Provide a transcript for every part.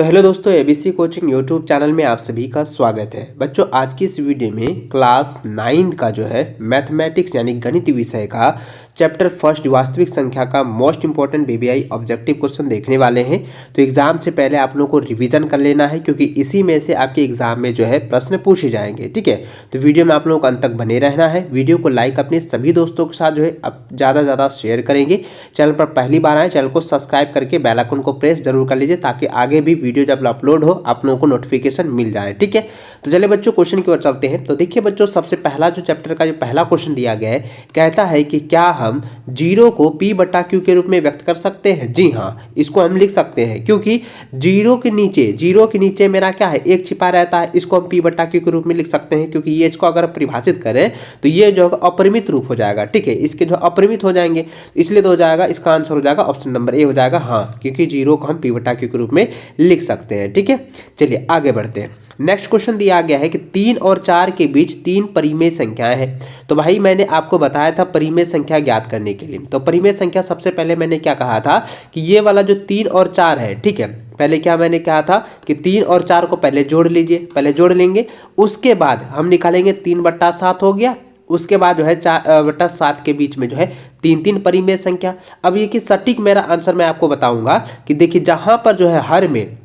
तो हेलो दोस्तों, ABC coaching YouTube channel में आप सभी का स्वागत है। बच्चों, आज की इस वीडियो में क्लास 9 का जो है मैथमेटिक्स यानी गणित विषय का चैप्टर फर्स्ट वास्तविक संख्या का most important BBI objective question देखने वाले हैं। तो एग्जाम से पहले आप लोगों को रिवीजन कर लेना है, क्योंकि इसी में से आपके एग्जाम में जो है प्रश्न पूछे जाएंगे। ठीक है, तो वीडियो में आप लोगों को अंत तक बने रहना है। वीडियो को लाइक अपने सभी दोस्तों के साथ जो है अब ज़्यादा से ज़्यादा शेयर करेंगे। चैनल पर पहली बार आए, चैनल को सब्सक्राइब करके बेल आइकन को प्रेस जरूर कर लीजिए, ताकि आगे भी वीडियो जब अपलोड हो आप लोगों को नोटिफिकेशन मिल जाए। ठीक है, तो चलिए बच्चों क्वेश्चन की ओर चलते हैं। तो देखिए बच्चों, सबसे पहला जो चैप्टर का जो पहला क्वेश्चन दिया गया है, कहता है कि क्या हम जीरो को p बटा क्यू के रूप में व्यक्त कर सकते हैं। जी हाँ, इसको हम लिख सकते हैं, क्योंकि जीरो के नीचे मेरा क्या है, एक छिपा रहता है। इसको हम p बटा क्यू के रूप में लिख सकते हैं, क्योंकि ये इसको अगर परिभाषित करें तो ये जो अपरिमित रूप हो जाएगा। ठीक है, इसके जो अपरिमित हो जाएंगे, इसलिए तो हो जाएगा, इसका आंसर हो जाएगा ऑप्शन नंबर ए हो जाएगा। हाँ, क्योंकि जीरो को हम p बटा क्यू के रूप में लिख सकते हैं। ठीक है, चलिए आगे बढ़ते हैं। नेक्स्ट क्वेश्चन दिया गया है कि 3 और 4 के बीच 3 परिमेय संख्याएं हैं। तो भाई मैंने आपको बताया था परिमेय संख्या ज्ञात करने के लिए। तो परिमेय संख्या सबसे पहले मैंने क्या कहा था कि ये वाला जो 3 और 4 है, ठीक है, पहले क्या मैंने कहा था कि 3 और 4 को पहले जोड़ लीजिए, पहले जोड़ लेंगे, उसके बाद हम निकालेंगे 3/7 हो गया। उसके बाद जो है 4/7 के बीच में जो है 3 परिमेय संख्या। अब ये कि सटीक मेरा आंसर मैं आपको बताऊंगा कि देखिए, जहां पर जो है हर में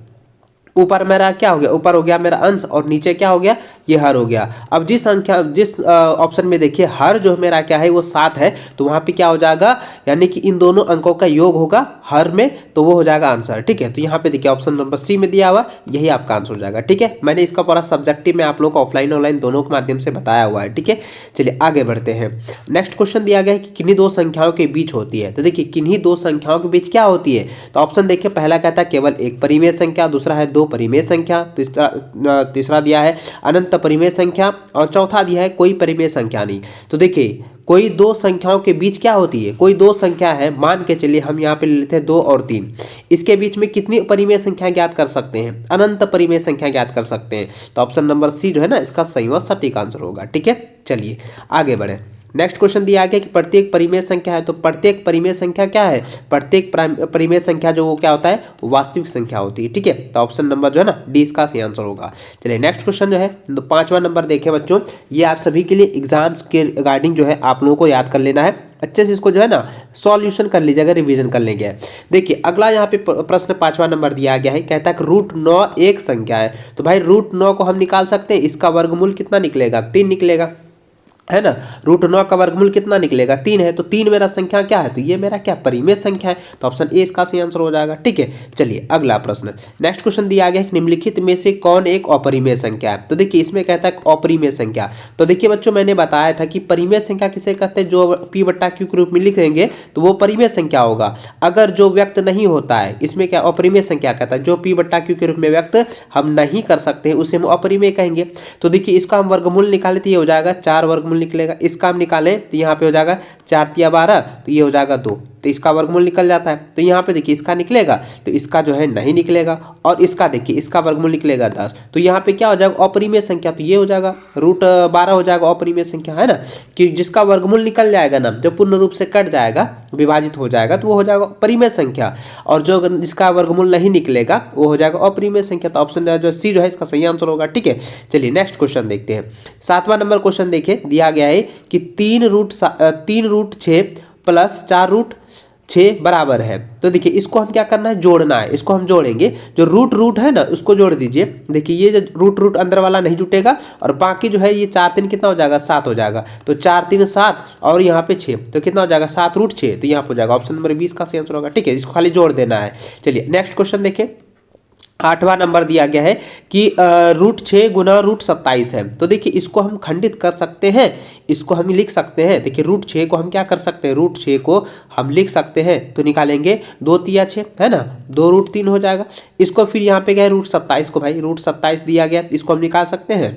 ऊपर मेरा क्या हो गया, ऊपर हो गया मेरा अंश और नीचे क्या हो गया, ये हर हो गया। अब जिस ऑप्शन में देखिए हर जो मेरा क्या है वो 7 है, तो वहां पे क्या हो जाएगा, यानी कि इन दोनों अंकों का योग होगा हर में, तो वो हो जाएगा आंसर। ठीक है, तो यहाँ पे देखिए ऑप्शन नंबर सी में दिया हुआ, यही आपका आंसर हो जाएगा। ठीक है, मैंने इसका पूरा सब्जेक्टिव में आप लोगों को ऑफलाइन ऑनलाइन दोनों के माध्यम से बताया हुआ है। ठीक है, चलिए आगे बढ़ते हैं। नेक्स्ट क्वेश्चन दिया गया है कि किन्हीं दो संख्याओं के बीच होती है। तो देखिए किन्हीं दो संख्याओं के बीच क्या होती है, तो ऑप्शन देखिए, पहला कहता है केवल एक परिमेय संख्या, दूसरा है दो परिमेय संख्या, तीसरा दिया है अनंत परिमेय संख्या, और चौथा दिया है कोई परिमेय संख्या नहीं। तो देखिए कोई दो संख्याओं के बीच क्या होती है, कोई दो संख्या है, मान के चलिए हम यहाँ पे लेते हैं 2 और 3, इसके बीच में कितनी परिमेय संख्या ज्ञात कर सकते हैं, अनंत परिमेय संख्या ज्ञात कर सकते हैं। तो ऑप्शन नंबर सी जो है ना, इसका सही और सटीक आंसर होगा। ठीक है, चलिए आगे बढ़े। नेक्स्ट क्वेश्चन दिया गया कि प्रत्येक परिमेय संख्या है। तो प्रत्येक परिमेय संख्या क्या है, प्रत्येक परिमेय संख्या जो वो क्या होता है, वास्तविक संख्या होती है। ठीक है, तो ऑप्शन नंबर जो है ना डी इसका सही आंसर होगा। चलिए नेक्स्ट क्वेश्चन जो है 5वां नंबर देखें बच्चों, ये आप सभी के लिए एग्जाम्स के रिगार्डिंग जो है आप लोगों को याद कर लेना है, अच्छे से इसको जो है ना सॉल्यूशन कर लीजिएगा, रिवीजन कर लेंगे। देखिए अगला यहाँ पे प्रश्न 5वां नंबर दिया गया है, कहता है कि √9 एक संख्या है। तो भाई √9 को हम निकाल सकते हैं, इसका वर्गमूल कितना निकलेगा, 3 निकलेगा, है ना। √9 का वर्गमूल कितना निकलेगा, 3 है, तो 3 मेरा संख्या क्या है, तो ये मेरा क्या परिमेय संख्या है, तो ऑप्शन ए इसका सही आंसर हो जाएगा। ठीक है, चलिए अगला प्रश्न। नेक्स्ट क्वेश्चन दिया गया है कि निम्नलिखित में से कौन एक अपरिमेय संख्या है। तो देखिए इसमें कहता है अपरिमेय संख्या। तो देखिए बच्चों, मैंने बताया था कि परिमेय संख्या किसे कहते हैं, जो p बटा क्यू के रूप में लिखेंगे तो वो परिमेय संख्या होगा। अगर जो व्यक्त नहीं होता है, इसमें क्या अपरिमेय संख्या कहता है, जो p बटा क्यू के रूप में व्यक्त हम नहीं कर सकते हैं उसे हम अपरिमेय कहेंगे। तो देखिए इसका हम वर्गमूल निकाले तो ये हो जाएगा 4 वर्गमूल निकलेगा, इसका हम निकालें तो यहाँ पे हो जाएगा 4 × 12, तो ये हो जाएगा 2, तो इसका वर्गमूल निकल जाता है। तो यहाँ पे देखिए इसका निकलेगा, तो इसका जो है नहीं निकलेगा, और इसका देखिए इसका वर्गमूल निकलेगा 10, तो यहाँ पे क्या हो जाएगा, अपरिमेय संख्या, तो ये हो जाएगा √12 हो जाएगा अपरिमेय संख्या, है ना, कि जिसका वर्गमूल निकल जाएगा ना, जो पूर्ण रूप से कट जाएगा, विभाजित हो जाएगा, तो वो हो जाएगा परिमेय संख्या, और जो जिसका वर्गमूल नहीं निकलेगा वो हो जाएगा अपरिमेय संख्या। तो ऑप्शन जो सी जो है इसका सही आंसर होगा। ठीक है, चलिए नेक्स्ट क्वेश्चन देखते हैं। 7वां नंबर क्वेश्चन देखिए, दिया गया है कि 3√6 प्लस 4√6 बराबर है। तो देखिए इसको हम क्या करना है, जोड़ना है, इसको हम जोड़ेंगे, जो रूट है ना उसको जोड़ दीजिए। देखिए ये जो रूट अंदर वाला नहीं जुटेगा, और बाकी जो है ये 4 3 कितना हो जाएगा, 7 हो जाएगा, तो 4 3 7, और यहाँ पे 6, तो कितना हो जाएगा 7√6, तो यहाँ पे हो जाएगा ऑप्शन नंबर 20 का सही आंसर होगा। ठीक है, इसको खाली जोड़ देना है। चलिए नेक्स्ट क्वेश्चन देखिए, 8वां नंबर दिया गया है कि √6 गुना √27 है। तो देखिए इसको हम खंडित कर सकते हैं, इसको हम लिख सकते हैं। देखिए √6 को हम क्या कर सकते हैं, √6 को हम लिख सकते हैं, तो निकालेंगे 2 × 6, है ना, 2√3 हो जाएगा। इसको फिर यहाँ पे गया √27 को, भाई √27 दिया गया, इसको हम निकाल सकते हैं,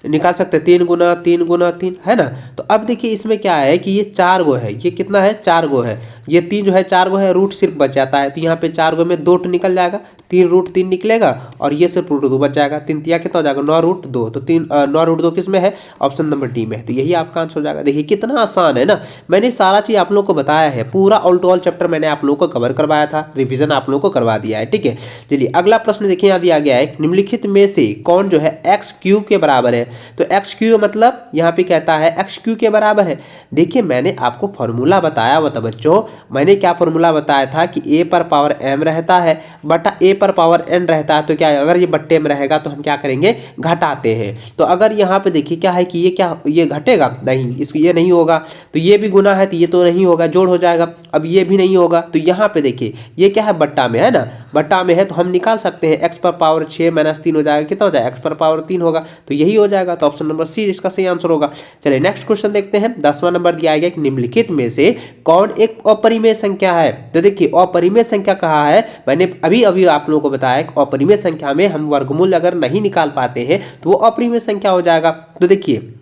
3 × 3, है ना। तो अब देखिए इसमें क्या है कि ये 4 गो है, ये कितना है, 4 गो है, ये 3 जो है 4 गो है, रूट सिर्फ बच जाता है, तो यहाँ पे 4 गो में 2 निकल जाएगा, 3√3 निकलेगा और ये सिर्फ √2 बच जाएगा। 3 तिया कितना हो जाएगा 9√2, तो 9√2 किस में है, ऑप्शन नंबर डी में है। तो यही आपका आंसर हो जाएगा। देखिए कितना आसान है ना, मैंने सारा चीज आप लोगों को बताया है, पूरा ऑल टू ऑल चैप्टर मैंने आप लोगों को कवर करवाया था, रिविजन आप लोगों को करवा दिया है। ठीक है, चलिए अगला प्रश्न देखिए यहाँ दिया गया है, निम्नलिखित में से कौन जो है एक्स क्यू के बराबर है। तो एक्स क्यू मतलब यहाँ पे कहता है एक्स क्यू के बराबर है। देखिए मैंने आपको फॉर्मूला बताया हुआ था बच्चों, मैंने क्या फॉर्मूला बताया था कि ए पर पावर m रहता है बटा ए पर पावर n रहता है। तो क्या अगर ये बट्टे में रहेगा तो हम क्या करेंगे, घटाते हैं। तो अगर यहाँ पे देखिए क्या है कि ये घटेगा नहीं, इसको ये नहीं होगा, तो ये भी गुना है तो ये तो नहीं होगा, जोड़ हो जाएगा। अब ये भी नहीं होगा, तो यहाँ पे देखिए ये क्या है, बट्टा में है ना, बट्टा में है तो हम निकाल सकते हैं x पर पावर 6 - 3 हो जाएगा, कितना हो जाएगा x पर पावर 3 होगा, तो यही हो जाएगा। तो ऑप्शन नंबर सी इसका सही आंसर होगा। चलिए नेक्स्ट क्वेश्चन देखते हैं। 10वां नंबर दिया गया कि निम्नलिखित में से कौन एक अपरिमेय संख्या है। तो देखिए अपरिमेय संख्या कहा है, मैंने अभी अभी आप लोगों को बताया कि अपरिमेय संख्या में हम वर्गमूल अगर नहीं निकाल पाते हैं तो वो अपरिमेय संख्या हो जाएगा। तो देखिए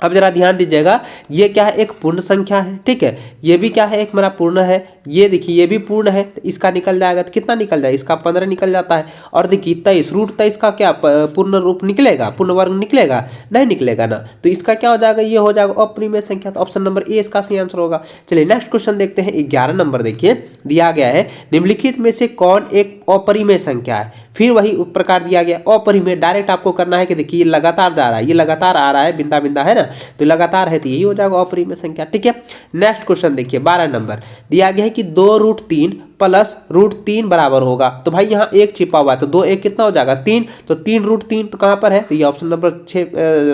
अब जरा ध्यान दीजिएगा, ये क्या है, एक पूर्ण संख्या है। ठीक है, ये भी क्या है, एक मेरा पूर्ण है। ये देखिए ये भी पूर्ण है, तो इसका निकल जाएगा, तो कितना निकल जाएगा, इसका 15 निकल जाता है। और देखिए 23 √23 का क्या पूर्ण रूप निकलेगा, पूर्ण वर्ग निकलेगा, नहीं निकलेगा ना, तो इसका क्या हो जाएगा, ये हो जाएगा अपरिमेय संख्या। तो ऑप्शन नंबर ए इसका सही आंसर होगा। चलिए नेक्स्ट क्वेश्चन देखते हैं। 11 नंबर देखिए दिया गया है, निम्नलिखित में से कौन एक अपरिमेय संख्या है। फिर वही प्रकार दिया गया अपरिमेय, डायरेक्ट आपको करना है कि देखिए ये लगातार जा रहा है, ये लगातार आ रहा है, बिंदा बिंदा है ना, तो लगातार है, तो यही हो जाएगा अपरिमेय संख्या। ठीक है, नेक्स्ट क्वेश्चन देखिए 12 नंबर दिया गया है कि 2√3 प्लस √3 बराबर होगा। तो भाई यहाँ एक छिपा हुआ है, तो 2 1 कितना हो जाएगा 3, तो 3√3 तो कहाँ पर है, तो ये ऑप्शन नंबर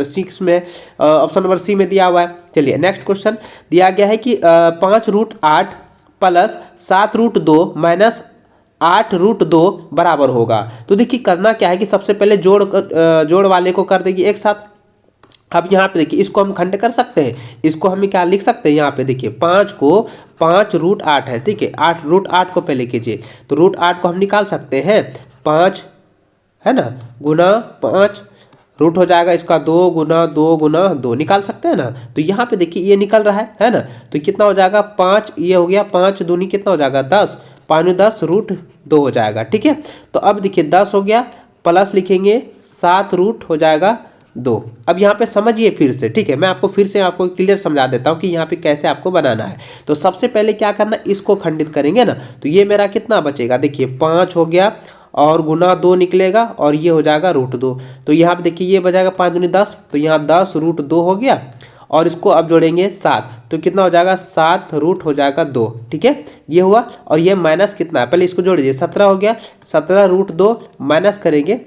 6 में, ऑप्शन नंबर सी में दिया हुआ है। चलिए नेक्स्ट क्वेश्चन दिया गया है कि 5√8 प्लस 7√2 माइनस 8√2 बराबर होगा। तो देखिए करना क्या है कि सबसे पहले जोड़ वाले को कर देगी एक साथ। अब यहाँ पे देखिए इसको हम खंड कर सकते हैं, इसको हम क्या लिख सकते हैं, यहाँ पे देखिए 5 को 5√8 है। ठीक है, 8√8 को पहले कीजिए, तो √8 को हम निकाल सकते हैं, 5 है ना गुना 5 रूट हो जाएगा इसका 2 गुना 2 गुना 2 निकाल सकते हैं ना। तो यहाँ पे देखिए ये निकल रहा है ना, तो कितना हो जाएगा 5, ये हो गया 5 दूनी कितना हो जाएगा 10, 5 10 √2 हो जाएगा। ठीक है, तो अब देखिए 10 हो गया, प्लस लिखेंगे 7 रूट हो जाएगा 2। अब यहाँ पे समझिए फिर से, ठीक है, मैं आपको फिर से आपको क्लियर समझा देता हूँ कि यहाँ पे कैसे आपको बनाना है। तो सबसे पहले क्या करना, इसको खंडित करेंगे ना, तो ये मेरा कितना बचेगा, देखिए 5 हो गया और गुना 2 निकलेगा और ये हो जाएगा √2। तो यहाँ पे देखिए ये बचेगा 5 दूनी 10, तो यहाँ 10 √2 हो गया और इसको अब जोड़ेंगे 7, तो कितना हो जाएगा 7 रूट हो जाएगा 2। ठीक है, ये हुआ और ये माइनस कितना है, पहले इसको जोड़ दीजिए, 17 हो गया, 17 √2 माइनस करेंगे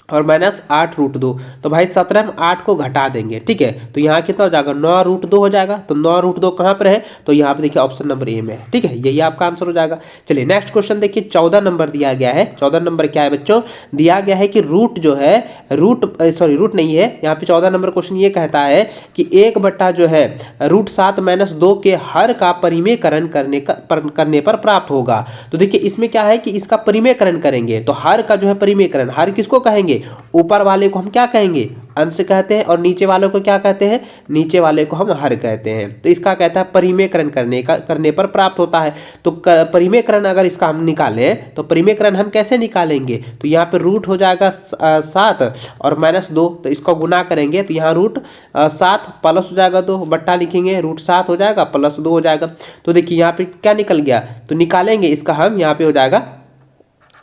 और माइनस 8√2, तो भाई 17 में 8 को घटा देंगे। ठीक है, तो यहाँ कितना हो जाएगा 9√2 हो जाएगा। तो 9√2 कहाँ पर है, तो यहाँ पे देखिए ऑप्शन नंबर ए में है। ठीक है, यही आपका आंसर हो जाएगा। चलिए नेक्स्ट क्वेश्चन देखिए 14 नंबर दिया गया है। 14 नंबर क्या है बच्चों, दिया गया है कि रूट जो है रूट नहीं है यहाँ पे। 14 नंबर क्वेश्चन ये कहता है कि 1 जो है √7 - 2 के हर का परिमेयकरण करने पर प्राप्त होगा। तो देखिए इसमें क्या है कि इसका परिमेयकरण करेंगे, तो हर का जो है परिमेयकरण, हर किसको कहेंगे, ऊपर वाले को हम क्या कहेंगे, अंश कहते हैं, और नीचे वाले को क्या कहते हैं, नीचे वाले को हम हर कहते हैं। तो इसका कहता है परिमेयकरण करने पर प्राप्त होता है। तो परिमेयकरण अगर इसका हम निकालें तो परिमेयकरण हम कैसे निकालेंगे, तो यहाँ पे रूट हो जाएगा 7 और -2, तो इसको गुना करेंगे तो यहाँ √7 प्लस हो जाएगा 2 बट्टा लिखेंगे, √7 हो जाएगा प्लस 2 हो जाएगा। तो देखिए यहाँ पे क्या निकल गया, तो निकालेंगे इसका हम, यहाँ पे हो जाएगा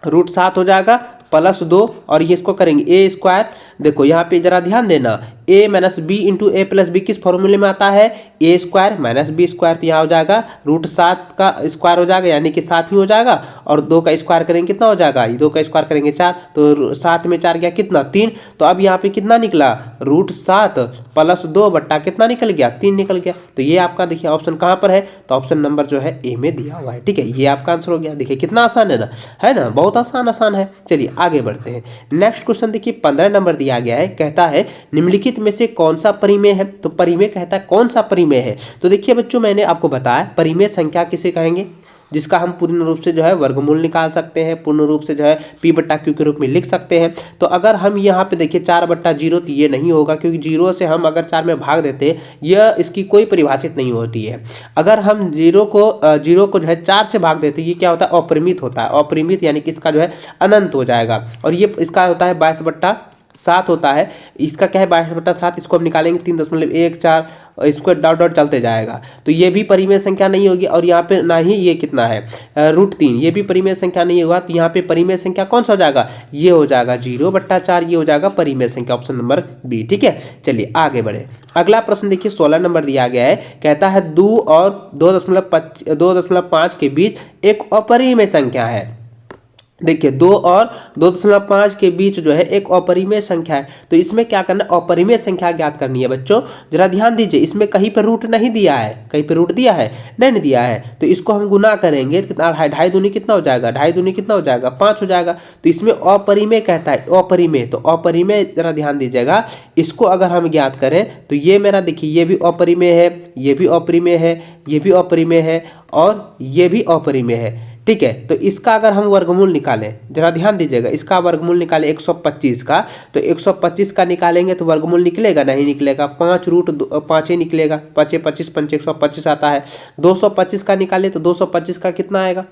√7 हो जाएगा प्लस 2 और ये इसको करेंगे a²। देखो यहाँ पे जरा ध्यान देना, a - b × a + b किस फॉर्मूले में आता है, a² - b²। तो यहाँ हो जाएगा √7 का स्क्वायर हो जाएगा, यानी कि 7 ही हो जाएगा, और 2 का स्क्वायर करेंगे कितना हो जाएगा, 2 का स्क्वायर करेंगे 4, तो 7 में 4 गया कितना 3। तो अब यहाँ पे कितना निकला, √7 प्लस 2 बट्टा कितना निकल गया 3 निकल गया। तो ये आपका देखिए ऑप्शन कहाँ पर है, तो ऑप्शन नंबर जो है ए में दिया हुआ है। ठीक है, ये आपका आंसर हो गया। देखिए कितना आसान है ना, बहुत आसान है। चलिए आगे बढ़ते हैं। नेक्स्ट क्वेश्चन देखिए 15 नंबर दिया गया है, कहता है निम्नलिखित में से कौन सा परिमेय है। तो परिमेय कहता है कौन सा परिमेय है, तो देखिए बच्चों मैंने आपको बताया परिमेय संख्या किसे कहेंगे, जिसका हम पूर्ण रूप से जो है वर्गमूल निकाल सकते हैं, पूर्ण रूप से जो है p बट्टा q के रूप में लिख सकते हैं। तो अगर हम यहाँ पे देखिए 4/0 तो ये नहीं होगा, क्योंकि 0 से हम अगर 4 में भाग देते हैं यह इसकी कोई परिभाषित नहीं होती है। अगर हम 0 को जो है 4 से भाग देते हैं ये क्या होता है, अपरिमित होता है। अपरिमित यानी कि इसका जो है अनंत हो जाएगा, और ये इसका होता है 22/7 होता है। इसका क्या है 22/7, इसको हम निकालेंगे 3.14, इसको डॉट डॉट चलते जाएगा, तो ये भी परिमेय संख्या नहीं होगी। और यहाँ पे ना ही ये कितना है √3, ये भी परिमेय संख्या नहीं होगा। तो यहाँ पे परिमेय संख्या कौन सा हो जाएगा, ये हो जाएगा 0/4, ये हो जाएगा परिमेय संख्या, ऑप्शन नंबर बी। ठीक है, चलिए आगे बढ़े। अगला प्रश्न देखिए 16 नंबर दिया गया है, कहता है 2 और 2.5 के बीच एक अपरिमेय संख्या है। देखिए 2 और 2.5 के बीच जो है एक अपरिमेय संख्या है। तो इसमें क्या करना है, अपरिमेय संख्या ज्ञात करनी है। बच्चों जरा ध्यान दीजिए, इसमें कहीं पर रूट नहीं दिया है, कहीं पर रूट दिया है नहीं दिया है। तो इसको हम गुना करेंगे, कितना 2.5 दूनी कितना हो जाएगा, 2.5 दूनी कितना हो जाएगा, 5 हो जाएगा। तो इसमें अपरिमेय कहता है, अपरिमेय। तो अपरिमेय जरा ध्यान दीजिएगा, इसको अगर हम ज्ञात करें तो ये मेरा देखिए ये भी अपरिमेय है, ये भी अपरिमेय है, ये भी अपरिमेय है, और ये भी अपरिमेय है। ठीक है, तो इसका अगर हम वर्गमूल निकालें, जरा ध्यान दीजिएगा, इसका वर्गमूल निकालें 125 का, तो 125 का निकालेंगे तो वर्गमूल निकलेगा नहीं निकलेगा, 5 ही निकलेगा, 5 25 5 125 आता है। 225 का निकालें तो 225 का कितना आएगा,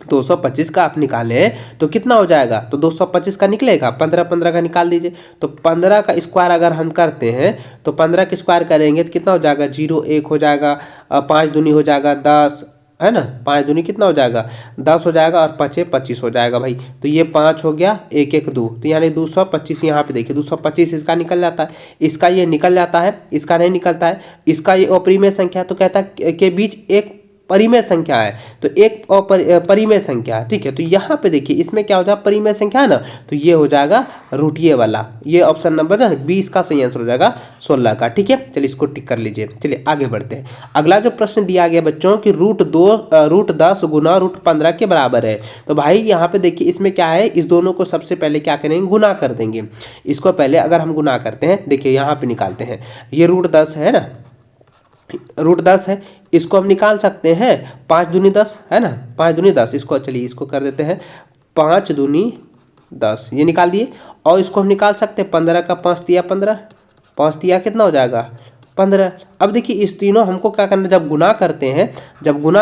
225 का आप निकालें तो कितना हो जाएगा, तो 225 का निकलेगा, 15 का निकाल दीजिए। तो 15 का स्क्वायर अगर हम करते हैं तो 15 का स्क्वायर करेंगे तो कितना हो जाएगा, 0 1 हो जाएगा, 5 दूनी हो जाएगा 10, है ना, 5 दूनी कितना हो जाएगा, 10 हो जाएगा, और 5 25 हो जाएगा भाई। तो ये 5 हो गया, 1 1 2, तो यानी 225। यहाँ पे देखिए 225 इसका निकल जाता है, इसका ये निकल जाता है, इसका नहीं निकलता है, इसका ये अपरिमेय संख्या। तो कहता है के बीच एक परिमेय संख्या है, तो एक परिमेय संख्या है। ठीक है, तो यहाँ पे देखिए इसमें क्या हो जाएगा, परिमेय संख्या है ना, तो ये हो जाएगा रूटिये वाला, ये ऑप्शन नंबर है 20 का सही आंसर हो जाएगा 16 का। ठीक है, चलिए इसको टिक कर लीजिए। चलिए आगे बढ़ते हैं। अगला जो प्रश्न दिया गया बच्चों कि √10 गुना √15 के बराबर है। तो भाई यहाँ पे देखिए इसमें क्या है, इस दोनों को सबसे पहले क्या करेंगे, गुना कर देंगे। इसको पहले अगर हम गुना करते हैं, देखिए यहाँ पे निकालते हैं, ये √10 है ना, √10 है, इसको हम निकाल सकते हैं 5 दूनी 10, है ना, 5 दूनी 10। इसको चलिए इसको कर देते हैं 5 दूनी 10, ये निकाल दिए। और इसको हम निकाल सकते हैं 15 का 5 तिया 15, 5 तिया कितना हो जाएगा 15। अब देखिए इस तीनों हमको क्या करना है, जब गुना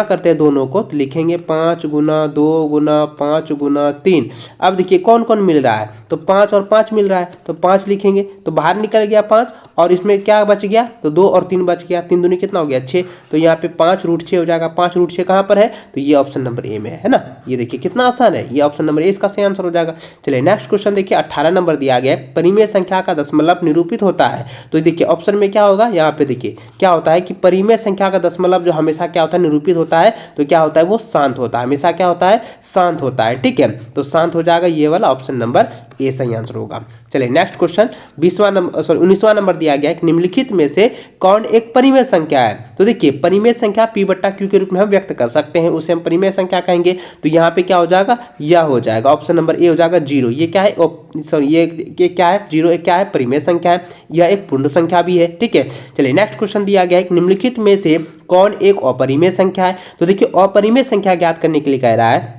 करते हैं दोनों को, तो लिखेंगे 5 गुना 2 गुना 5 गुना 3। अब देखिए कौन कौन मिल रहा है, तो 5 और 5 मिल रहा है, तो 5 लिखेंगे, तो बाहर निकल गया 5, और इसमें क्या बच गया, तो 2 और 3 बच गया, 3 दूनी कितना हो गया 6। तो यहाँ पे 5√6 हो जाएगा। 5√6 कहाँ पर है, तो ये ऑप्शन नंबर ए में है ना। ये देखिए कितना आसान है, ये ऑप्शन नंबर ए इसका सही आंसर हो जाएगा। चलिए नेक्स्ट क्वेश्चन देखिए 18 नंबर दिया गया है, परिमेय संख्या का दशमलव निरूपित होता है। तो देखिए ऑप्शन में क्या होगा, यहाँ पे देखिए क्या होता है कि परिमेय संख्या का दशमलव जो हमेशा क्या होता है, निरूपित होता है, तो क्या होता है, वो शांत होता है, हमेशा क्या होता है, शांत होता है। ठीक है, तो शांत हो जाएगा, ये वाला ऑप्शन नंबर ए सही आंसर होगा। चलिए नेक्स्ट क्वेश्चन 19वां नंबर दिया गया है, निम्नलिखित में से कौन एक परिमेय संख्या है। तो देखिए परिमेय संख्या p/q के रूप में हम व्यक्त कर सकते हैं, उसे हम परिमेय संख्या कहेंगे। तो यहाँ पे क्या हो जाएगा, यह हो जाएगा, ऑप्शन नंबर ए हो जाएगा 0। ये क्या है, सॉरी ये क्या है, 0 क्या है, परिमेय संख्या है, यह एक पूर्ण संख्या भी है। ठीक है, चलिए नेक्स्ट क्वेश्चन दिया गया है, निम्नलिखित में से कौन एक अपरिमेय संख्या है। तो देखिए अपरिमेय संख्या ज्ञात करने के लिए कह रहा है,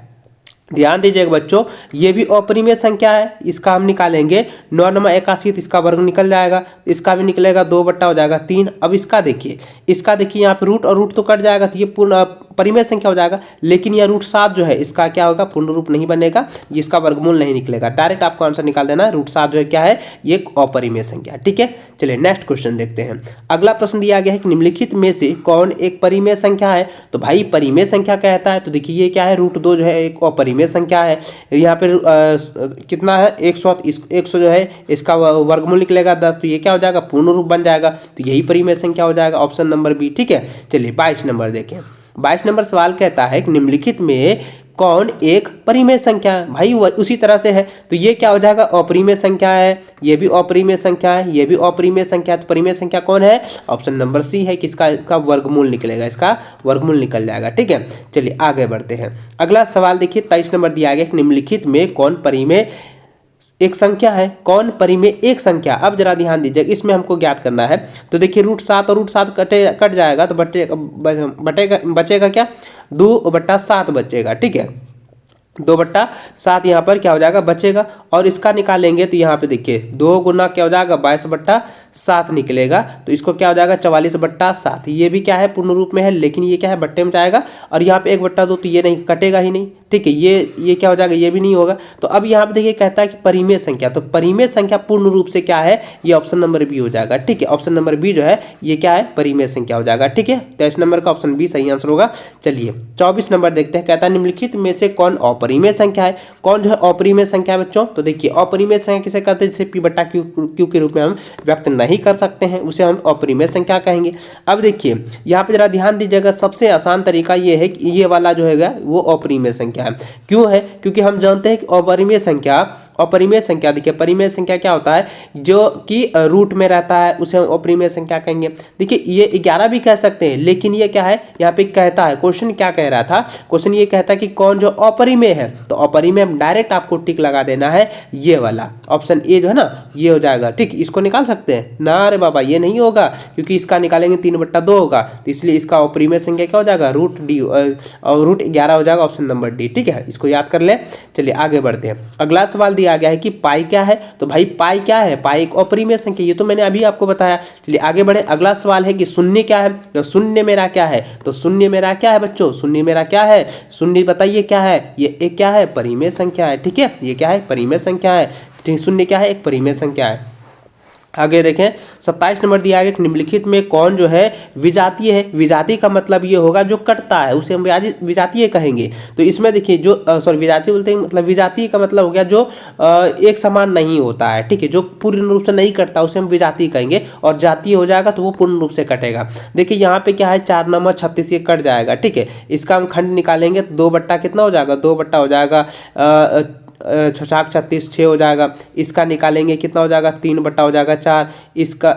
ध्यान दीजिएगा बच्चों, ये भी अपरिमेय संख्या है, इसका हम निकालेंगे 9 9 81, इसका वर्ग निकल जाएगा, इसका भी निकलेगा 2 बट्टा हो जाएगा 3। अब इसका देखिए यहाँ पे रूट और रूट तो कट जाएगा, तो ये पूर्ण परिमेय संख्या हो जाएगा। लेकिन यह √7 जो है इसका क्या होगा, पूर्ण रूप नहीं बनेगा, इसका वर्गमूल नहीं निकलेगा, डायरेक्ट आपको आंसर निकाल देना है। √7 जो है क्या है, ये एक अपरिमेय संख्या। ठीक है, चलिए नेक्स्ट क्वेश्चन देखते हैं। अगला प्रश्न दिया गया है कि निम्नलिखित में से कौन एक परिमेय संख्या है। तो भाई परिमेय संख्या कहता है, तो देखिए ये क्या है, √2 जो है एक अपरिमेय संख्या है। यहाँ पे कितना है, 100 जो है इसका वर्गमूल निकलेगा 10, तो ये क्या हो जाएगा, पूर्ण रूप बन जाएगा, तो यही परिमेय संख्या हो जाएगा, ऑप्शन नंबर बी। ठीक है, चलिए 22 नंबर देखें। 22 नंबर सवाल कहता है कि निम्नलिखित में कौन एक परिमेय संख्या है। भाई उसी तरह से है, तो ये क्या हो जाएगा, अपरिमेय संख्या है, ये भी अपरिमेय संख्या है, ये भी अपरिमेय संख्या है। तो परिमेय संख्या कौन है, ऑप्शन नंबर सी है, किसका, इसका वर्गमूल निकलेगा, इसका वर्गमूल निकल जाएगा। ठीक है, चलिए आगे बढ़ते हैं। अगला सवाल देखिए 23 नंबर दिया गया, निम्नलिखित में कौन परिमेय एक संख्या है, कौन परिमेय एक संख्या। अब जरा ध्यान दीजिए, इसमें हमको ज्ञात करना है। तो देखिए √7 और √7 कट जाएगा तो बचेगा क्या, 2/7 बचेगा। ठीक है, 2/7 यहाँ पर क्या हो जाएगा, बचेगा। और इसका निकालेंगे तो यहाँ पे देखिए 2 गुना क्या हो जाएगा, 22/7 निकलेगा। तो इसको क्या हो जाएगा, 44/7। ये भी क्या है, पूर्ण रूप में है, लेकिन ये क्या है, बट्टे में जाएगा। और यहाँ पे 1/2 तो ये नहीं कटेगा ही नहीं। ठीक है, ये क्या हो जाएगा, ये भी नहीं होगा। तो अब यहाँ पे देखिए कहता है कि परिमेय संख्या, तो परिमेय संख्या पूर्ण रूप से क्या है, ये ऑप्शन नंबर बी हो जाएगा। ठीक है, ऑप्शन नंबर बी जो है ये क्या है, परिमेय संख्या हो जाएगा। ठीक है, 23 नंबर का ऑप्शन बी सही आंसर होगा। चलिए 24 नंबर देखते हैं, कहता है निम्नलिखित में से कौन अपरिमेय संख्या है। कौन जो है अपरिमेय संख्या है बच्चों, तो देखिए अपरिमेय संख्या किसे कहते हैं, जिसे p/q के रूप में हम व्यक्त नहीं कर सकते हैं, उसे हम अपरिमेय संख्या कहेंगे। अब देखिए यहाँ पे जरा ध्यान दीजिएगा, सबसे आसान तरीका ये है कि ये वाला जो है वो अपरिमेय संख्या है। क्यों है, क्योंकि हम जानते हैं कि अपरिमेय संख्या देखिए, परिमेय संख्या क्या होता है, जो कि रूट में रहता है उसे हम अपरिमेय संख्या कहेंगे। देखिए ये 11 भी कह सकते हैं, लेकिन ये क्या है, यहाँ पे कहता है, क्वेश्चन क्या कह रहा था, क्वेश्चन ये कहता है कि कौन जो अपरिमेय है। तो अपरिमेय डायरेक्ट आपको टिक लगा देना है, ये वाला ऑप्शन ए जो है ना, ये हो जाएगा। ठीक, इसको निकाल सकते हैं ना, अरे बाबा ये नहीं होगा, क्योंकि इसका निकालेंगे 3/2 होगा, तो इसलिए इसका अपरिमेय संख्या क्या हो जाएगा, √d और √11 हो जाएगा, ऑप्शन नंबर डी। ठीक है, इसको याद कर ले। चलिए आगे बढ़ते हैं। अगला सवाल दिया गया है कि पाई क्या है। तो भाई पाई क्या है, पाई एक अपरिमेय संख्या, ये तो मैंने अभी आपको बताया। चलिए आगे बढ़े। अगला सवाल है कि शून्य क्या है। तो शून्य मेरा क्या है, तो शून्य मेरा क्या है बच्चों, शून्य मेरा क्या है, शून्य बताइए क्या है, ये एक क्या है, परिमेय संख्या है। ठीक है, ये क्या है, परिमेय संख्या है। ठीक, शून्य क्या है, एक परिमेय संख्या है। आगे देखें 27 नंबर दिया गया, निम्नलिखित में कौन जो है विजातीय है। विजातीय का मतलब ये होगा जो कटता है, उसे हम विजातीय कहेंगे। तो इसमें देखिए जो विजातीय बोलते हैं, मतलब विजातीय का मतलब हो गया जो एक समान नहीं होता है। ठीक है, जो पूर्ण रूप से नहीं कटता उसे हम विजातीय कहेंगे। और जातीय हो जाएगा तो वो पूर्ण रूप से कटेगा। देखिए यहाँ पे क्या है, 4 9 36, ये कट जाएगा। ठीक है, इसका हम खंड निकालेंगे तो 2 बट्टा कितना हो जाएगा, 2 बट्टा हो जाएगा 6×36 6 हो जाएगा। इसका निकालेंगे कितना हो जाएगा, 3 बट्टा हो जाएगा 4।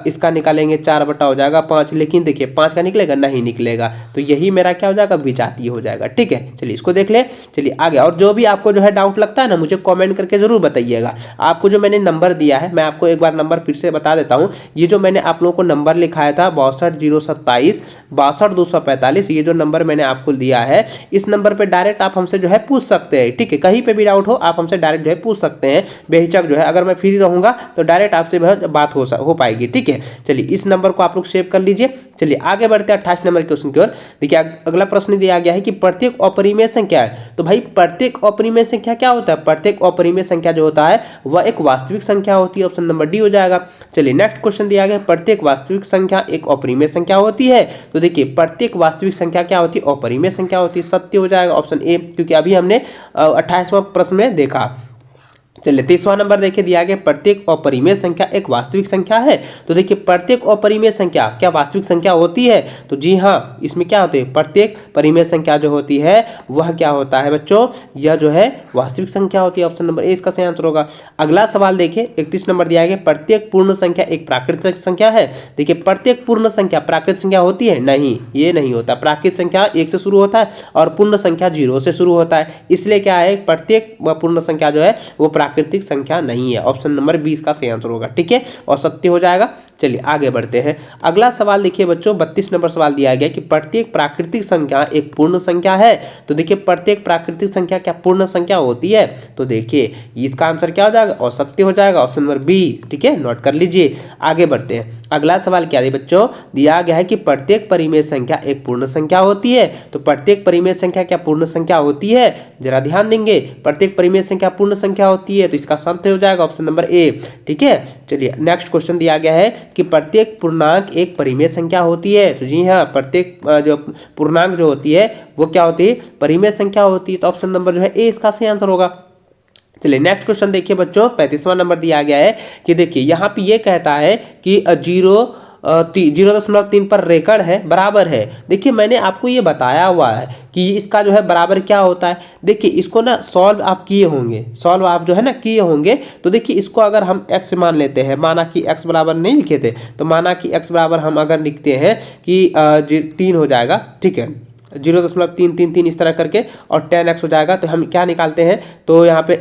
इसका निकालेंगे 4 बट्टा हो जाएगा 5। लेकिन देखिए 5 का निकलेगा, नहीं निकलेगा, तो यही मेरा क्या हो जाएगा, विजातीय हो जाएगा। ठीक है, चलिए इसको देख ले। चलिए आगे, और जो भी आपको जो है डाउट लगता है ना, मुझे कमेंट करके जरूर बताइएगा। आपको जो मैंने नंबर दिया है, मैं आपको एक बार नंबर फिर से बता देता हूँ। ये जो मैंने आप लोगों को नंबर लिखाया था 62 027 62 245, ये जो नंबर मैंने आपको दिया है, इस नंबर पर डायरेक्ट आप हमसे जो है पूछ सकते हैं। ठीक है, कहीं पर भी डाउट हो आप हमसे डायरेक्ट जो है पूछ सकते हैं बेहिचक जो है। अगर मैं फ्री रहूंगा तो डायरेक्ट आपसे बात हो पाएगी। ठीक है, चलिए इस नंबर को आप लोग सेव कर लीजिए। चलिए आगे बढ़ते हैं 28 नंबर क्वेश्चन की ओर। देखिए अगला प्रश्न दिया गया है कि प्रत्येक अपरिमेय संख्या है। तो भाई प्रत्येक अपरिमेय संख्या क्या होता है, प्रत्येक अपरिमेय संख्या जो होता है वह एक वास्तविक संख्या होती है, ऑप्शन नंबर डी हो जाएगा। चलिए नेक्स्ट क्वेश्चन दिया गया, प्रत्येक वास्तविक संख्या एक अपरिमेय संख्या होती है। तो देखिए प्रत्येक वास्तविक संख्या क्या होती है, अपरिमेय संख्या होती है, सत्य हो जाएगा, ऑप्शन ए, क्योंकि अभी हमने 28वां प्रश्न में देखा। चलिए 30वां नंबर देखिए दिया गया, प्रत्येक अपरिमेय संख्या एक वास्तविक संख्या है। तो देखिए प्रत्येक अपरिमेय संख्या क्या वास्तविक संख्या होती है, तो जी हाँ, इसमें क्या होते हैं, प्रत्येक परिमेय संख्या जो होती है वह क्या होता है बच्चों, यह जो है वास्तविक संख्या होती है, ऑप्शन नंबर ए इसका सही आंसर होगा। अगला सवाल देखिए 31 नंबर दिया गया, प्रत्येक पूर्ण संख्या एक प्राकृतिक संख्या है। देखिए प्रत्येक पूर्ण संख्या प्राकृतिक संख्या होती है, नहीं, ये नहीं होता। प्राकृतिक संख्या 1 से शुरू होता है और पूर्ण संख्या 0 से शुरू होता है, इसलिए क्या है, प्रत्येक पूर्ण संख्या जो है वो प्राकृतिक संख्या नहीं है, ऑप्शन नंबर 20 का सही आंसर होगा। ठीक है, और सत्य हो जाएगा। चलिए आगे बढ़ते हैं। अगला सवाल देखिए बच्चों 32 नंबर सवाल दिया गया कि प्रत्येक प्राकृतिक संख्या एक पूर्ण संख्या है। तो देखिए प्रत्येक प्राकृतिक संख्या क्या पूर्ण संख्या होती है, तो देखिए इसका आंसर क्या हो जाएगा, और सत्य हो जाएगा, ऑप्शन नंबर बी। ठीक है, नोट कर लीजिए। आगे बढ़ते हैं। अगला सवाल क्या है बच्चों, दिया गया है कि प्रत्येक परिमेय संख्या एक पूर्ण संख्या होती है। तो प्रत्येक परिमेय संख्या क्या पूर्ण संख्या होती है, जरा ध्यान देंगे, प्रत्येक परिमेय संख्या पूर्ण संख्या होती है, तो इसका सत्य हो जाएगा, ऑप्शन नंबर ए। ठीक है, चलिए नेक्स्ट क्वेश्चन दिया गया है कि प्रत्येक पूर्णांक एक परिमेय संख्या होती है। तो जी हाँ, प्रत्येक जो पूर्णांक जो होती है वो क्या होती है, परिमेय संख्या होती है, तो ऑप्शन नंबर जो है ए इसका सही आंसर होगा। चलिए नेक्स्ट क्वेश्चन देखिए बच्चों 35वां नंबर दिया गया है कि देखिए यहाँ पे ये कहता है कि 0.3 पर रेखण है बराबर है। देखिए मैंने आपको ये बताया हुआ है कि इसका जो है बराबर क्या होता है। देखिए इसको ना सॉल्व आप किए होंगे, सॉल्व आप जो है ना किए होंगे। तो देखिए इसको अगर हम x मान लेते हैं, माना कि x बराबर नहीं लिखे थे, तो माना कि x बराबर हम अगर लिखते हैं कि 3 हो जाएगा। ठीक है, 0.333 इस तरह करके और 10x हो जाएगा। तो हम क्या निकालते हैं, तो यहाँ पे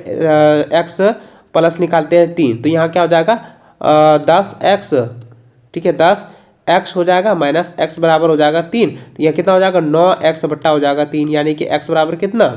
x प्लस निकालते हैं 3, तो यहाँ क्या हो जाएगा 10x, ठीक है 10x हो जाएगा माइनस x बराबर हो जाएगा 3, तो यह कितना हो जाएगा 9x बट्टा हो जाएगा 3, यानी कि x बराबर कितना,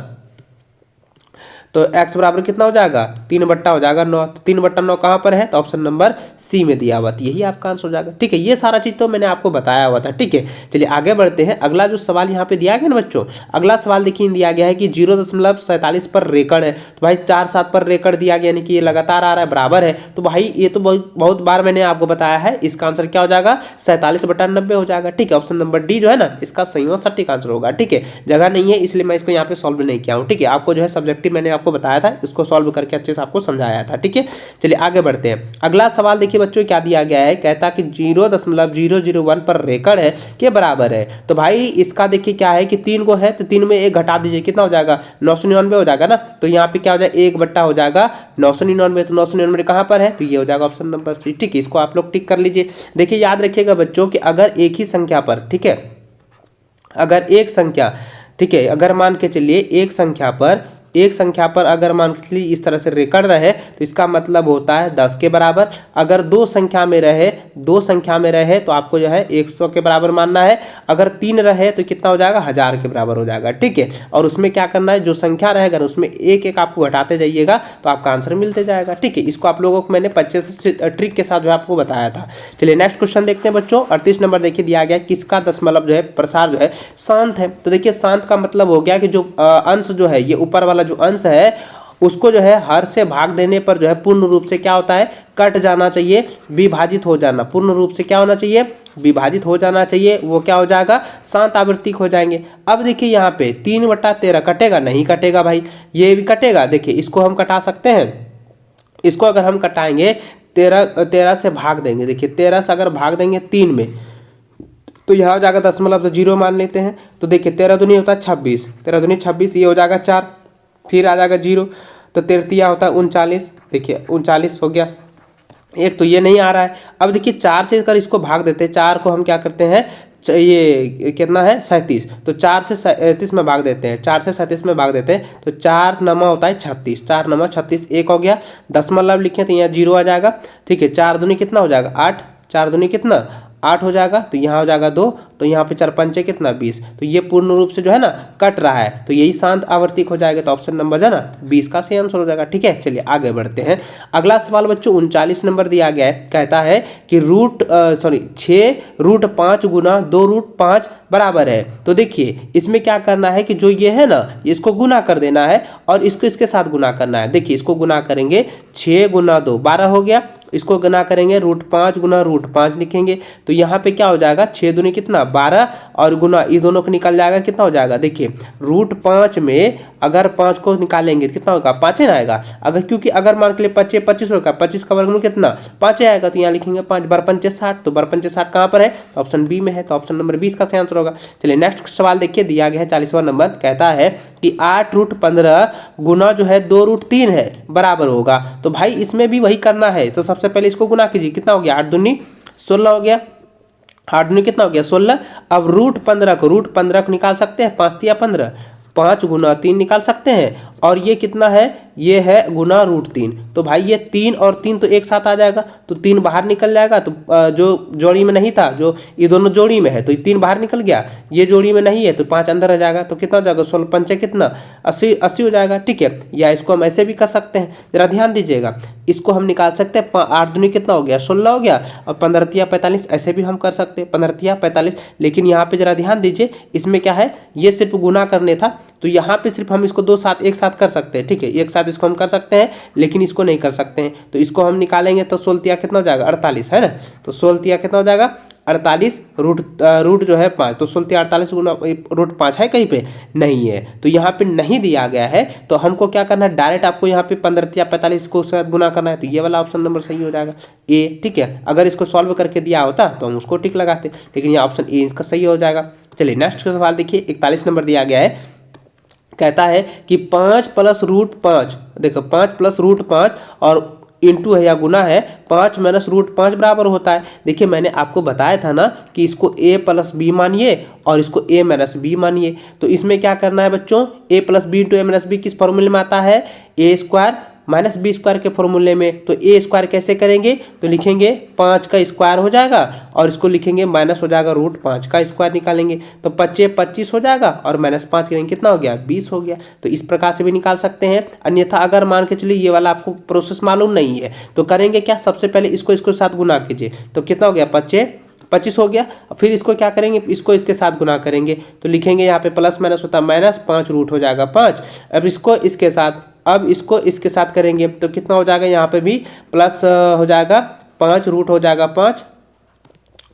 तो x बराबर कितना हो जाएगा 3 बट्टा हो जाएगा 9, तो 3 बट्टा 9 कहाँ पर है, तो ऑप्शन नंबर सी में दिया हुआ, तो यही आपका आंसर हो जाएगा। ठीक है, ये सारा चीज़ तो मैंने आपको बताया हुआ था। ठीक है, चलिए आगे बढ़ते हैं। अगला जो सवाल यहाँ पे दिया गया ना बच्चों, अगला सवाल देखिए दिया गया है कि 0.47 पर रेकड़ है, तो भाई 4-7 पर रेकड़ दिया गया, यानी कि ये लगातार आ रहा है, बराबर है, तो भाई ये तो बहुत बार मैंने आपको बताया है, इसका आंसर क्या हो जाएगा 47/90 हो जाएगा। ठीक है, ऑप्शन नंबर डी जो है ना इसका सही और सटीक आंसर होगा। ठीक है, जगह नहीं है इसलिए मैं इसको यहाँ पे सॉल्व नहीं किया हूँ। ठीक है, आपको जो है सब्जेक्टिव मैंने आपको बताया था, इसको सॉल्व करके अच्छे से आपको समझाया था। ठीक है, चलिए आगे बढ़ते हैं। अगला सवाल देखिए बच्चों क्या दिया गया है, कहता कि 0.001 पर रेकड़ है के बराबर है, तो भाई इसका देखिए क्या है कि 3 को है, तो 3 में 1 घटा दीजिए, कितना हो जाएगा 999 हो जाएगा ना, तो यहाँ पे क्या हो जाएगा 1 बट्टा हो जाएगा 999, तो 999 कहाँ पर है, तो ये हो जाएगा ऑप्शन नंबर सी। ठीक है, इसको आप लोग टिक कर लीजिए। देखिए याद रखिएगा बच्चों कि अगर एक ही संख्या पर, ठीक है, अगर एक संख्या, ठीक है, अगर मान के चलिए एक संख्या पर अगर मान के चलिए इस तरह से रेकड़ रहे, तो इसका मतलब होता है 10 के बराबर। अगर दो संख्या में रहे तो आपको जो है 100 के बराबर मानना है। अगर 3 रहे तो कितना हो जाएगा 1000 के बराबर हो जाएगा। ठीक है, और उसमें क्या करना है, जो संख्या रहेगा ना उसमें एक एक आपको घटाते जाइएगा तो आपका आंसर मिलते जाएगा। ठीक है, इसको आप लोगों को मैंने 25 ट्रिक के साथ जो है आपको बताया था। चलिए नेक्स्ट क्वेश्चन देखते हैं बच्चों। 38 नंबर देखिए दिया गया, किसका दशमलव जो है प्रसार जो है शांत है। तो देखिए शांत का मतलब हो गया कि जो अंश जो है, ये ऊपर वाला जो अंश है उसको जो है हर से भाग देने पर जो है पूर्ण रूप से क्या होता है, कट जाना चाहिए, विभाजित हो जाना, पूर्ण रूप से क्या होना चाहिए, विभाजित हो जाना चाहिए, वो क्या हो जाएगा शांत आवर्तिक हो जाएंगे। अब देखिए यहाँ पे 3/13 कटेगा, नहीं कटेगा भाई, ये भी कटेगा। देखिए इसको हम कटा सकते हैं, इसको अगर हम कटाएंगे 13 से भाग देंगे, देखिए 13 से अगर भाग देंगे 3 में तो यहाँ हो जाएगा दशमलव, तो 0 मान लेते हैं। तो देखिए 13 दूनी होता है 26, 13 दूनी 26, ये हो जाएगा 4, फिर आ जाएगा 0, तो 13 होता है 39, देखिए 39 हो गया। एक तो ये नहीं आ रहा है। अब देखिए 4 से अगर इसको भाग देते हैं, 4 को हम क्या करते हैं, ये कितना है 37, तो 4 से 37 में भाग देते हैं, 4 से 37 में भाग देते हैं, तो 4 नमा होता है 36, 4 नमा 36, एक हो गया। दशमलव लिखे तो यहाँ 0 आ जाएगा। ठीक है, 4 दूनी कितना हो जाएगा 8, 4 दूनी कितना 8 हो जाएगा, तो यहाँ हो जाएगा 2, तो यहाँ पे 4 पंचे कितना 20, तो ये पूर्ण रूप से जो है ना कट रहा है, तो यही शांत आवर्तिक हो जाएगा, तो ऑप्शन नंबर जो है ना 20 का सही आंसर हो जाएगा। ठीक है, चलिए आगे बढ़ते हैं। अगला सवाल बच्चों 39 नंबर दिया गया है, कहता है कि 6√5 गुना 2√5 बराबर है। तो देखिए इसमें क्या करना है कि जो ये है ना इसको गुना कर देना है और इसको इसके साथ गुना करना है। देखिए इसको गुना करेंगे 6 गुना 2 12 हो गया, इसको गुना करेंगे √5 गुना √5 लिखेंगे, तो यहाँ पे क्या हो जाएगा 6 दूनी कितना 12 और गुना ये दोनों को निकल जाएगा, कितना हो जाएगा देखिए √5 में अगर 5 को निकालेंगे कितना होगा 5 ना आएगा। अगर क्योंकि अगर मान के लिए 25 होगा, 25 का वर्गमूल कितना 5 आएगा, तो यहाँ लिखेंगे 5 bar 5 60, तो bar 5 60 कहाँ पर है, तो ऑप्शन बी में है, तो ऑप्शन नंबर 20 का सही आंसर होगा। चलिए नेक्स्ट सवाल देखिए दिया गया है 40वां नंबर, कहता है कि 8√15 गुना जो है 2√3 है बराबर होगा। तो भाई इसमें भी वही करना है, तो सबसे पहले इसको गुना कीजिए, कितना हो गया 8 दूनी 16 हो गया, 8 दूनी कितना हो गया 16। अब √15 को निकाल सकते हैं, 5 तिया 15, 5 गुना 3 निकाल सकते हैं, और ये कितना है, ये है गुना √3, तो भाई ये 3 और 3 तो एक साथ आ जाएगा, तो 3 बाहर निकल जाएगा, तो जो जोड़ी में नहीं था, जो ये दोनों जोड़ी में है तो ये 3 बाहर निकल गया, ये जोड़ी में नहीं है तो 5 अंदर आ जाएगा, तो कितना हो जाएगा 16 पंचे कितना 80 हो जाएगा। ठीक है, या इसको हम ऐसे भी कर सकते हैं, जरा ध्यान दीजिएगा, इसको हम निकाल सकते हैं 8 दूनी कितना हो गया 16 हो गया, और 15 तिया 45, ऐसे भी हम कर सकते हैं 15 तिया 45। लेकिन यहाँ पे जरा ध्यान दीजिए, इसमें क्या है ये सिर्फ गुना करने था, तो यहाँ पे सिर्फ हम इसको दो साथ एक साथ कर सकते हैं। ठीक है, एक साथ इसको हम कर सकते हैं, लेकिन इसको नहीं कर सकते हैं, तो इसको हम निकालेंगे तो 16 तिया कितना हो जाएगा 48 है ना, तो 16 तिया कितना हो जाएगा 48, रूट जो है 5, तो 16 तिया 48 गुना √5 है कहीं पे नहीं है, तो यहाँ पे नहीं दिया गया है, तो हमको क्या करना है डायरेक्ट आपको यहाँ पे 15 तिया 45 को साथ गुना करना है, तो ये वाला ऑप्शन नंबर सही हो जाएगा ए। ठीक है, अगर इसको सॉल्व करके दिया होता तो हम उसको टिक लगाते, लेकिन ये ऑप्शन ए इसका सही हो जाएगा। चलिए नेक्स्ट सवाल देखिए 41 नंबर दिया गया है, कहता है कि 5 + √5, देखो 5 + √5 और इंटू है या गुना है 5 - √5 बराबर होता है। देखिए मैंने आपको बताया था ना कि इसको a + b मानिए और इसको a - b मानिए, तो इसमें क्या करना है बच्चों, a + b × a - b किस फॉर्मूले में आता है, a² माइनस बी स्क्वायर के फॉर्मूले में, तो ए स्क्वायर कैसे करेंगे, तो लिखेंगे 5 का स्क्वायर हो जाएगा और इसको लिखेंगे माइनस हो जाएगा रूट 5 का स्क्वायर निकालेंगे, तो 25 हो जाएगा और माइनस 5 करेंगे कितना हो गया 20 हो गया। तो इस प्रकार से भी निकाल सकते हैं। अन्यथा अगर मान के चलिए ये वाला आपको प्रोसेस मालूम नहीं है तो करेंगे क्या, सबसे पहले इसको साथ गुना कीजिए, तो कितना हो गया 25 हो गया। फिर इसको क्या करेंगे, इसको इसके साथ गुना करेंगे, तो लिखेंगे यहाँ पे प्लस माइनस होता है माइनस, 5 रूट हो जाएगा 5। अब इसको इसके साथ करेंगे तो कितना हो जाएगा, यहाँ पे भी प्लस हो जाएगा 5 रूट हो जाएगा 5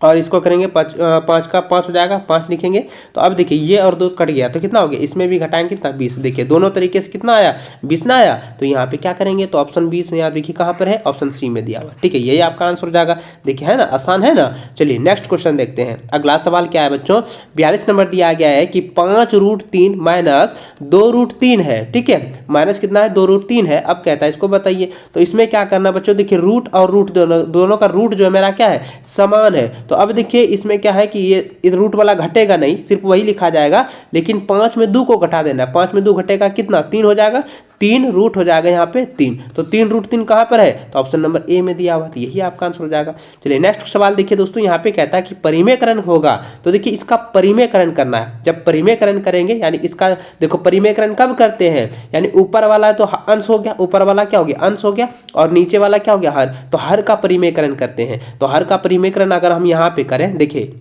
और इसको करेंगे 5 का 5 हो जाएगा 5 लिखेंगे। तो अब देखिए ये और 2 कट गया तो कितना हो गया, इसमें भी घटाएंगे कितना 20। देखिए दोनों तरीके से कितना आया 20 ना आया, तो यहाँ पे क्या करेंगे, तो ऑप्शन 20 यहाँ देखिए कहाँ पर है, ऑप्शन सी में दिया हुआ। ठीक है, यही आपका आंसर हो जाएगा। देखिए है ना, आसान है ना। चलिए नेक्स्ट क्वेश्चन देखते हैं। अगला सवाल क्या है बच्चों, 42 नंबर दिया गया है कि 5 रूट 3 माइनस 2 रूट 3 है। ठीक है, माइनस कितना है 2 रूट 3 है। अब कहता है इसको बताइए, तो इसमें क्या करना बच्चों, देखिए रूट और रूट दोनों का रूट जो है मेरा क्या है, समान है। तो अब देखिए इसमें क्या है कि ये रूट वाला घटेगा नहीं, सिर्फ वही लिखा जाएगा, लेकिन 5 में 2 को घटा देना है। 5 में 2 घटेगा कितना, 3 हो जाएगा, 3 रूट हो जाएगा यहाँ पे 3। तो 3 रूट 3 कहाँ पर है, तो ऑप्शन नंबर ए में दिया हुआ, तो यही आपका आंसर हो जाएगा। चलिए नेक्स्ट सवाल देखिए दोस्तों, यहाँ पे कहता है कि परिमेयकरण होगा, तो देखिए इसका परिमेयकरण करना है। जब परिमेयकरण करेंगे यानी इसका देखो परिमेयकरण कब करते हैं, यानी ऊपर वाला तो अंश हो गया, ऊपर वाला क्या हो गया अंश हो गया, और नीचे वाला क्या हो गया हर, तो हर का परिमेयकरण करते हैं। तो हर का परिमेयकरण अगर हम यहाँ पे करें, देखिए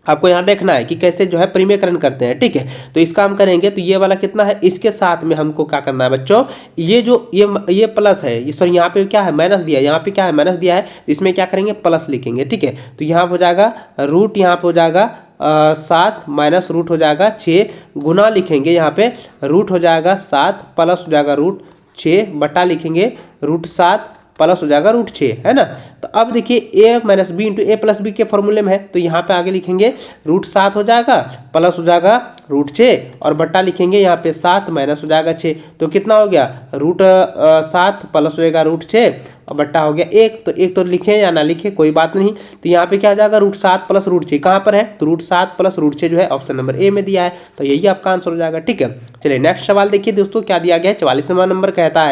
आपको यहाँ देखना है कि कैसे जो है परिमेयकरण करते हैं। ठीक है, तो इसका हम करेंगे, तो ये वाला कितना है, इसके साथ में हमको क्या करना है बच्चों, ये जो ये प्लस है, ये सॉरी यहाँ पे क्या है माइनस दिया है, यहाँ पे क्या है माइनस दिया है, तो इसमें क्या करेंगे प्लस लिखेंगे। ठीक है, तो यहाँ हो जाएगा रूट, यहाँ पे हो जाएगा 7 माइनस रूट हो जाएगा 6, गुना लिखेंगे यहाँ पे रूट हो जाएगा 7 प्लस हो जाएगा रूट 6 बटा लिखेंगे रूट 7 प्लस हो जाएगा रूट 6, है ना। तो अब देखिए ए माइनस बी इंटू ए प्लस बी के फॉर्मूले में है, तो यहाँ पे आगे लिखेंगे रूट 7 हो जाएगा प्लस हो जाएगा रूट 6 और बट्टा लिखेंगे यहाँ पे 7 माइनस हो जाएगा 6, तो कितना हो गया रूट 7 प्लस हो जाएगा रूट 6 और बट्टा हो गया 1। तो 1 तो लिखे या ना लिखे कोई बात नहीं, तो यहाँ पे क्या हो जाएगा रूट 7 प्लस रूट 6 कहाँ पर है, तो रूट 7 प्लस रूट 6 जो है ऑप्शन नंबर ए में दिया है, तो यही आपका आंसर हो जाएगा। ठीक है, चलिए नेक्स्ट सवाल देखिए दोस्तों क्या दिया गया है। 44वां नंबर कहता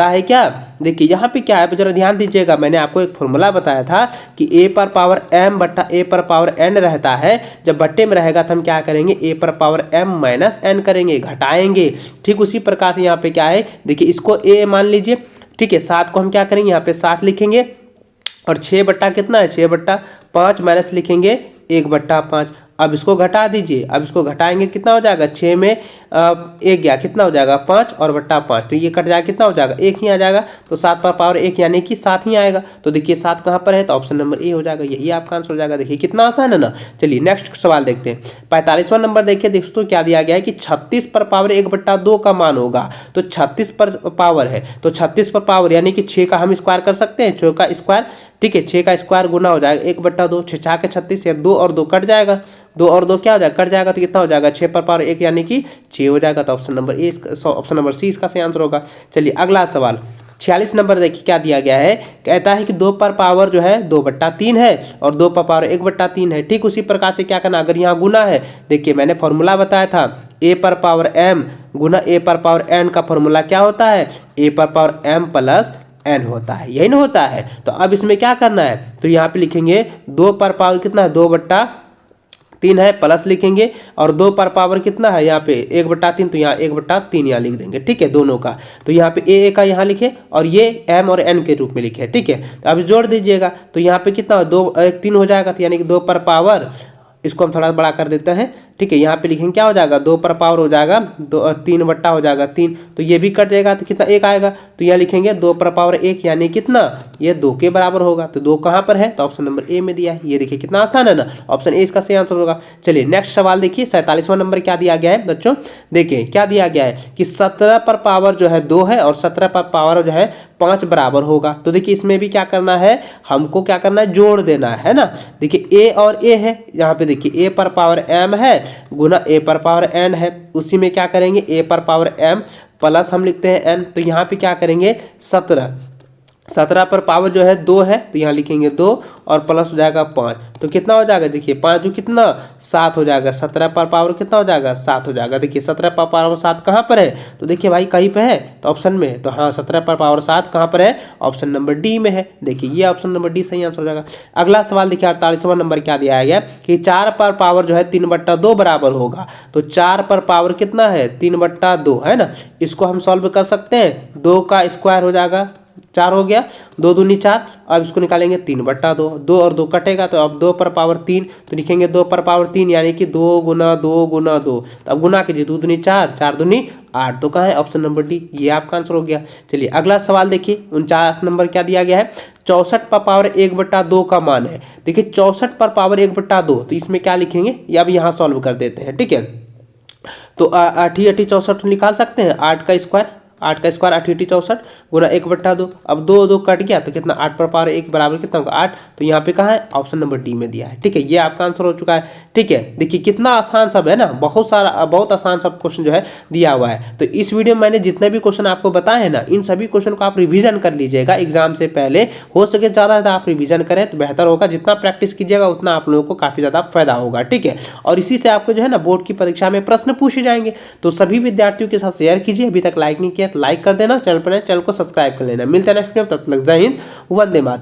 है क्या, देखिए यहाँ पे क्या है, जरा ध्यान दीजिएगा। मैंने आपको एक फॉर्मूला बताया था कि ए पर पावर एम बट्टा ए पर पावर एन रहता है। जब बट्टे में रहेगा तो हम क्या करेंगे, ए पर पावर एम माइनस एन करेंगे, घटाएंगे। ठीक उसी प्रकार से यहाँ पे क्या है, देखिए इसको ए मान लीजिए। ठीक है, 7 को हम क्या करेंगे, यहाँ पे 7 लिखेंगे और 6 बट्टा कितना है 6 बट्टा 5 माइनस लिखेंगे 1 बट्टा 5। अब इसको घटा दीजिए, अब इसको घटाएंगे कितना हो जाएगा, 6 में 1 गया कितना हो जाएगा 5 और बट्टा 5, तो ये कट जाएगा कितना हो जाएगा 1 ही आ जाएगा। तो 7 पर पावर 1 यानी कि 7 ही आएगा। तो देखिए 7 कहाँ पर है, तो ऑप्शन नंबर ए हो जाएगा, यही आपका आंसर हो जाएगा। देखिए कितना आसान है ना। चलिए नेक्स्ट सवाल देखते हैं। 45वां नंबर देखिए दोस्तों क्या दिया गया है कि 36 पर पावर 1/2 का मान होगा। तो 36 पर पावर है, तो 36 पर पावर यानी कि 6 का हम स्क्वायर कर सकते हैं, 6 का स्क्वायर। ठीक है, 6 का स्क्वायर गुना हो जाएगा 1/2, 6 के 36 या 2 और 2 कट जाएगा, 2 और 2 क्या हो जाएगा कट जाएगा, तो कितना हो जाएगा 6 पर पावर 1 यानी कि 6 हो जाएगा। तो option number A, option number C इसका सही आंसर होगा। चलिए अगला सवाल 46 नंबर देखिए क्या दिया गया है, कहता है कि 2 पर पावर जो है 2/3 है और 2 पर पावर 1/3 है। ठीक उसी प्रकार से क्या करना, अगर यहाँ गुना है, देखिए मैंने फॉर्मूला बताया था ए पर पावर एम गुना ए पर पावर एन का फॉर्मूला क्या होता है, ए पर पावर एम प्लस एन होता है, यही ना होता है। तो अब इसमें क्या करना है, तो यहाँ पे लिखेंगे 2 पर पावर कितना है 2/3 है प्लस लिखेंगे और 2 पर पावर कितना है यहाँ पे 1/3, तो यहाँ 1/3 यहाँ लिख देंगे। ठीक है, दोनों का, तो यहाँ पे ए का यहाँ लिखे और ये एम और एन के रूप में लिखे। ठीक है, तो अब जोड़ दीजिएगा, तो यहाँ पे कितना 2 1 3 हो जाएगा, तो यानी कि 2 पर पावर, इसको हम थोड़ा बड़ा कर देते हैं। ठीक है, यहाँ पे लिखेंगे क्या हो जाएगा 2 पर पावर हो जाएगा 3 बट्टा हो जाएगा 3, तो ये भी कट जाएगा, तो कितना 1 आएगा। तो यहाँ लिखेंगे 2 पर पावर 1 यानी कितना, ये 2 के बराबर होगा। तो 2 कहाँ पर है, तो ऑप्शन नंबर ए में दिया है। ये देखिए कितना आसान है ना, ऑप्शन ए इसका सही आंसर होगा। चलिए नेक्स्ट सवाल देखिए 47वां नंबर क्या दिया गया है बच्चों, देखिए क्या दिया गया है कि 17 पर पावर जो है 2 है और 17 पर पावर जो है 5 बराबर होगा। तो देखिए इसमें भी क्या करना है, हमको क्या करना है, जोड़ देना है ना। देखिए ए और ए है, यहाँ पे देखिए ए पर पावर एम है गुना ए पर पावर एन है, उसी में क्या करेंगे ए पर पावर एम प्लस हम लिखते हैं एन, तो यहाँ पे क्या करेंगे 17 17 पर पावर जो है 2 है तो यहाँ लिखेंगे 2 और प्लस हो जाएगा 5, तो कितना हो जाएगा देखिए 5 जो कितना 7 हो जाएगा। 17 पर पावर कितना हो जाएगा 7 हो जाएगा। देखिए 17 पर पावर 7 कहाँ पर है, तो देखिए भाई कहीं पे है तो ऑप्शन में, तो हाँ 17 पर पावर 7 कहाँ पर है, ऑप्शन नंबर डी में है। देखिए ये ऑप्शन नंबर डी सही आंसर हो जाएगा। अगला सवाल देखिए 48वां नंबर क्या दिया गया कि 4 पर पावर जो है 3/2 बराबर होगा। तो 4 पर पावर कितना है 3/2 है ना, इसको हम सॉल्व कर सकते हैं। 2 का स्क्वायर हो जाएगा 4 हो गया, 2 दूनी 4, अब इसको निकालेंगे 3/2, 2 और 2 कटेगा तो अब 2 पर पावर 3, तो लिखेंगे 2 पर पावर 3 यानी कि 2 गुना 2 गुना 2, तो अब गुना कीजिए 2 दूनी 4, 4 दूनी 8, तो कहाँ है ऑप्शन नंबर डी, ये आपका आंसर हो गया। चलिए अगला सवाल देखिए 49 नंबर क्या दिया गया है, 64 पर पावर 1/2 का मान है। देखिए 64 पर पावर 1/2, तो इसमें क्या लिखेंगे ये अब यहाँ सॉल्व कर देते हैं, ठीक है। तो 8 8 64 निकाल सकते हैं, 8 का स्क्वायर 8 8 64 गुना 1/2, अब 2 2 कट गया तो कितना 8 पर पावर 1 बराबर कितना होगा 8, तो यहाँ पे कहाँ है ऑप्शन नंबर डी में दिया है, ठीक है। ये आपका आंसर हो चुका है, ठीक है। देखिए कितना आसान सब है ना, बहुत आसान सब क्वेश्चन जो है दिया हुआ है। तो इस वीडियो में मैंने जितने भी क्वेश्चन आपको बताए हैं ना, इन सभी क्वेश्चन को आप रिविजन कर लीजिएगा एग्जाम से पहले, हो सके ज़्यादा आप रिविजन करें तो बेहतर होगा। जितना प्रैक्टिस कीजिएगा उतना आप लोगों को काफ़ी ज़्यादा फायदा होगा, ठीक है। और इसी से आपको जो है ना बोर्ड की परीक्षा में प्रश्न पूछे जाएंगे। तो सभी विद्यार्थियों के साथ शेयर कीजिए, अभी तक लाइक नहीं किया तो लाइक कर देना, चैनल पर चैनल को सब्सक्राइब कर लेना। मिलते हैं नेक्स्ट वीडियो, तब तक जय हिंद, वंदे मातरम।